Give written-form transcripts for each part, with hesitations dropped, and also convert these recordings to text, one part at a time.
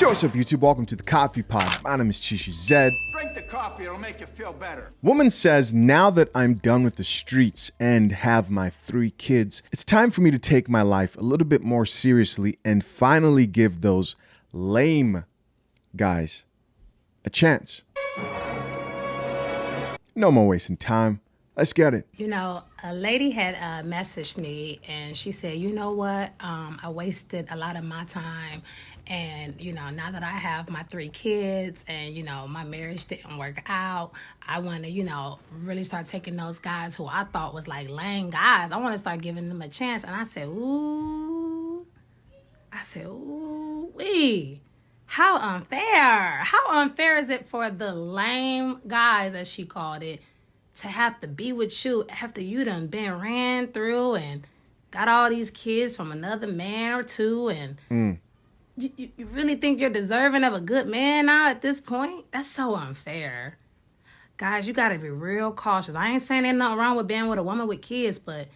Yo, what's up, YouTube? Welcome to the Coffee Pod. My name is Chisha Zed. Drink the coffee, it'll make you feel better. Woman says, now that I'm done with the streets and have my 3 kids, it's time for me to take my life a little bit more seriously and finally give those lame guys a chance. No more wasting time. Let's get it. You know, a lady had messaged me and she said, you know what, I wasted a lot of my time. And, you know, now that I have my 3 kids and, you know, my marriage didn't work out, I want to, you know, really start taking those guys who I thought was like lame guys. I want to start giving them a chance. And I said, ooh, wee. How unfair. How unfair is it for the lame guys, as she called it, to have to be with you after you done been ran through and got all these kids from another man or 2 and you really think you're deserving of a good man now at this point? That's so unfair. Guys, you got to be real cautious. I ain't saying there's nothing wrong with being with a woman with kids, but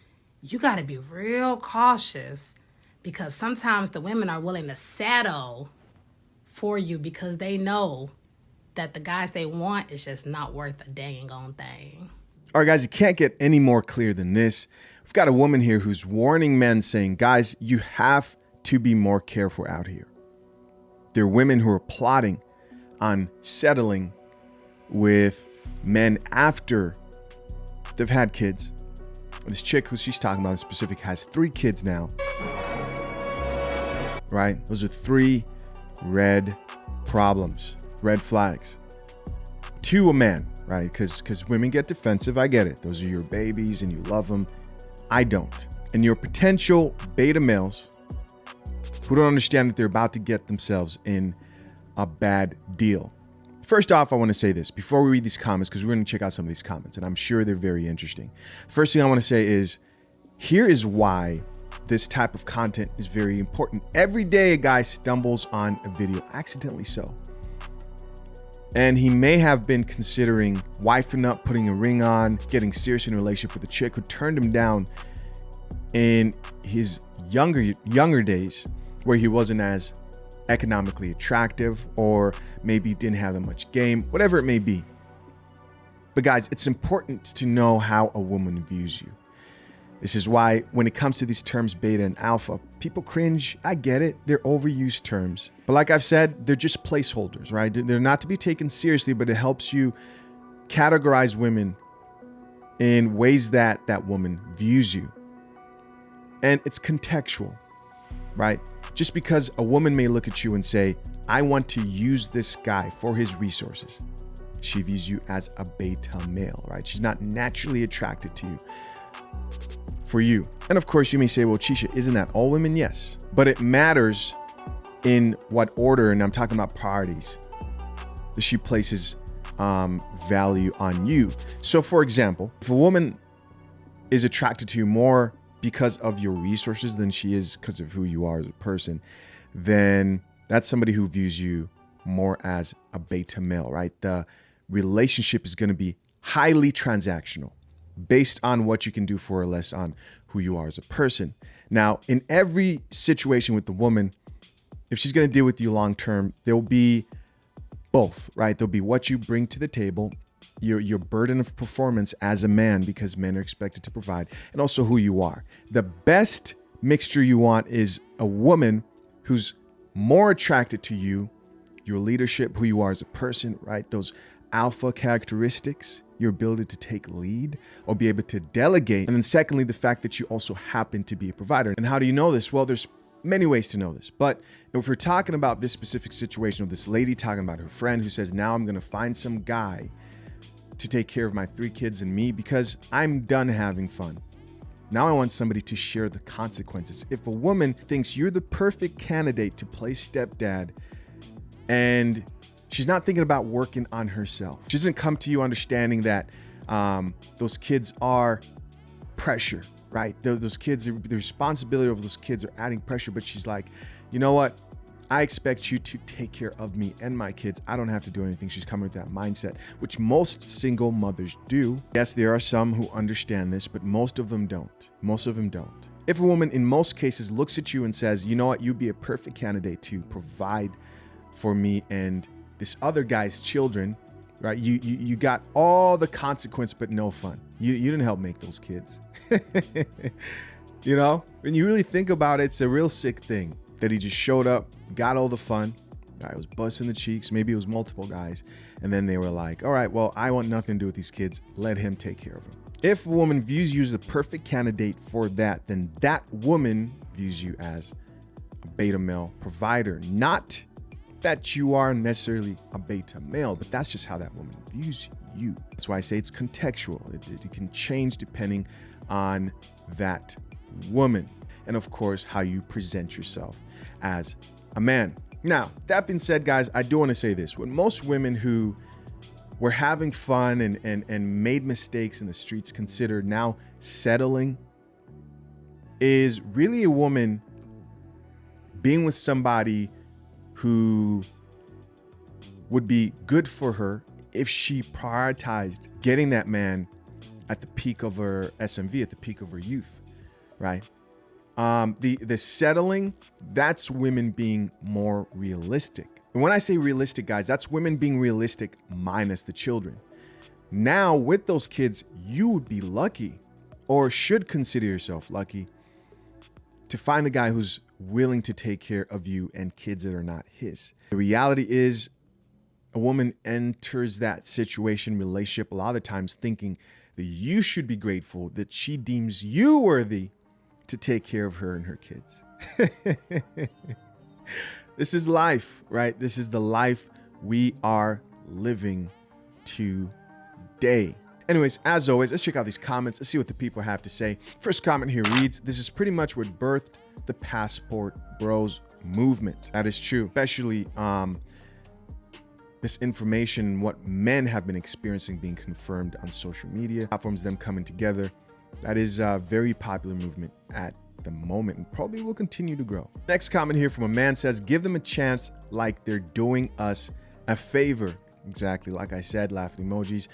you got to be real cautious because sometimes the women are willing to settle for you because they know that the guys they want is just not worth a dang on thing. All right, guys, it can't get any more clear than this. We've got a woman here who's warning men saying, guys, you have to be more careful out here. There are women who are plotting on settling with men after they've had kids. This chick who she's talking about in specific has 3 kids now. Right? Those are 3 red problems, red flags to a man, right? Because women get defensive. I get it. Those are your babies and you love them. I don't. And your potential beta males who don't understand that they're about to get themselves in a bad deal. First off, I want to say this before we read these comments, because we're going to check out some of these comments, and I'm sure they're very interesting. First thing I want to say is, here is why this type of content is very important. Every day a guy stumbles on a video, accidentally so. And he may have been considering wifing up, putting a ring on, getting serious in a relationship with a chick who turned him down in his younger days, where he wasn't as economically attractive or maybe didn't have that much game, whatever it may be. But guys, it's important to know how a woman views you. This is why when it comes to these terms beta and alpha, people cringe. I get it. They're overused terms. But like I've said, they're just placeholders, right? They're not to be taken seriously, but it helps you categorize women in ways that that woman views you. And it's contextual, right? Just because a woman may look at you and say, I want to use this guy for his resources. She views you as a beta male, right? She's not naturally attracted to you for you. And of course you may say, well, Chisha, isn't that all women? Yes, but it matters in what order, and I'm talking about priorities, that she places value on you. So for example, if a woman is attracted to you more because of your resources than she is because of who you are as a person, then that's somebody who views you more as a beta male, right? The relationship is going to be highly transactional based on what you can do for or less on who you are as a person. Now, in every situation with the woman, if she's going to deal with you long term, there'll be both, right? There'll be what you bring to the table, your burden of performance as a man, because men are expected to provide, and also who you are. The best mixture you want is a woman who's more attracted to you, your leadership, who you are as a person, right? Those alpha characteristics, your ability to take lead or be able to delegate. And then secondly, the fact that you also happen to be a provider. And how do you know this? Well, there's many ways to know this, but if we're talking about this specific situation of this lady talking about her friend who says, now I'm going to find some guy to take care of my 3 kids and me because I'm done having fun. Now I want somebody to share the consequences. If a woman thinks you're the perfect candidate to play stepdad and she's not thinking about working on herself, she doesn't come to you understanding that those kids are pressure, right? Those kids, the responsibility of those kids are adding pressure, but she's like, you know what? I expect you to take care of me and my kids. I don't have to do anything. She's coming with that mindset, which most single mothers do. Yes, there are some who understand this, but most of them don't. Most of them don't. If a woman in most cases looks at you and says, you know what, you'd be a perfect candidate to provide for me and this other guy's children, right? You got all the consequence, but no fun. You didn't help make those kids. You know, when you really think about it, it's a real sick thing that he just showed up, got all the fun. I was busting the cheeks. Maybe it was multiple guys. And then they were like, all right, well, I want nothing to do with these kids. Let him take care of them. If a woman views you as the perfect candidate for that, then that woman views you as a beta male provider. Not that you are necessarily a beta male, but that's just how that woman views you. That's why I say it's contextual. It can change depending on that woman. And of course, how you present yourself as a man. Now, that being said, guys, I do want to say this. When most women who were having fun and made mistakes in the streets consider now settling, is really a woman being with somebody who would be good for her if she prioritized getting that man at the peak of her SMV, at the peak of her youth, right? The settling, that's women being more realistic. And when I say realistic, guys, that's women being realistic minus the children. Now, with those kids, you would be lucky, or should consider yourself lucky, to find a guy who's willing to take care of you and kids that are not his. The reality is, a woman enters that situation, relationship, a lot of the times thinking that you should be grateful that she deems you worthy to take care of her and her kids. This is life, right? This is the life we are living today. Anyways, as always, let's check out these comments. Let's see what the people have to say. First comment here reads, this is pretty much what birthed the Passport Bros movement. That is true, especially this information, what men have been experiencing being confirmed on social media platforms, them coming together. That is a very popular movement at the moment and probably will continue to grow. Next comment here from a man says, give them a chance like they're doing us a favor. Exactly, like I said, laughing emojis.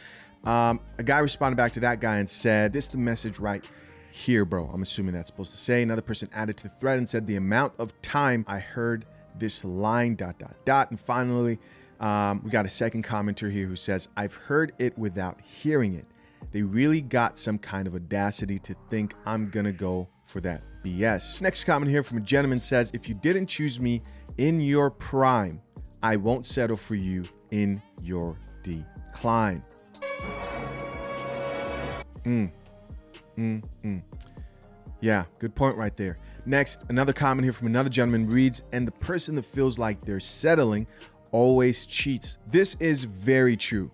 A guy responded back to that guy and said, this is the message right here, bro. I'm assuming that's supposed to say. Another person added to the thread and said, the amount of time I heard this line, ... And finally, we got a second commenter here who says, I've heard it without hearing it. They really got some kind of audacity to think I'm gonna go for that BS. Next comment here from a gentleman says, if you didn't choose me in your prime, I won't settle for you in your decline. Yeah, good point right there. Next, another comment here from another gentleman reads, and the person that feels like they're settling always cheats. This is very true.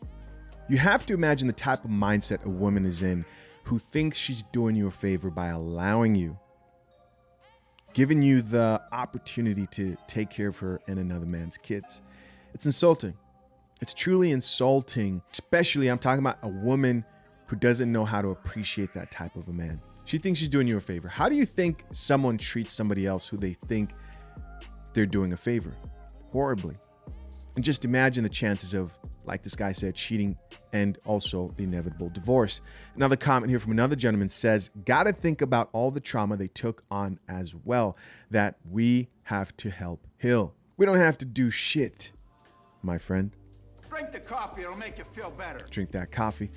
You have to imagine the type of mindset a woman is in who thinks she's doing you a favor by allowing you, giving you the opportunity to take care of her and another man's kids. It's insulting. It's truly insulting, especially I'm talking about a woman who doesn't know how to appreciate that type of a man. She thinks she's doing you a favor. How do you think someone treats somebody else who they think they're doing a favor? Horribly. And just imagine the chances of, like this guy said, cheating and also the inevitable divorce. Another comment here from another gentleman says, gotta think about all the trauma they took on as well that we have to help heal. We don't have to do shit, my friend. Drink the coffee, it'll make you feel better. Drink that coffee.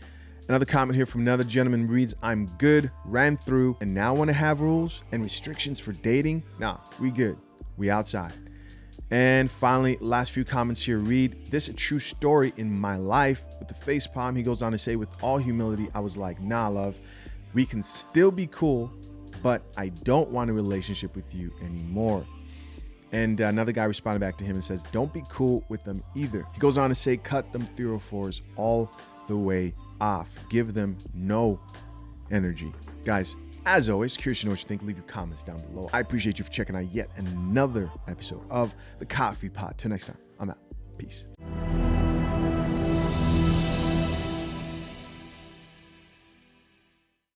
Another comment here from another gentleman reads, I'm good, ran through, and now want to have rules and restrictions for dating? Nah, we good. We outside. And finally, last few comments here read, this is a true story in my life. With the face palm, he goes on to say, with all humility, I was like, nah, love, we can still be cool, but I don't want a relationship with you anymore. And another guy responded back to him and says, don't be cool with them either. He goes on to say, cut them 304s all the way off. Give them no energy. Guys, as always, curious to know what you think. Leave your comments down below. I appreciate you for checking out yet another episode of The Coffee Pot. Till next time, I'm out. Peace.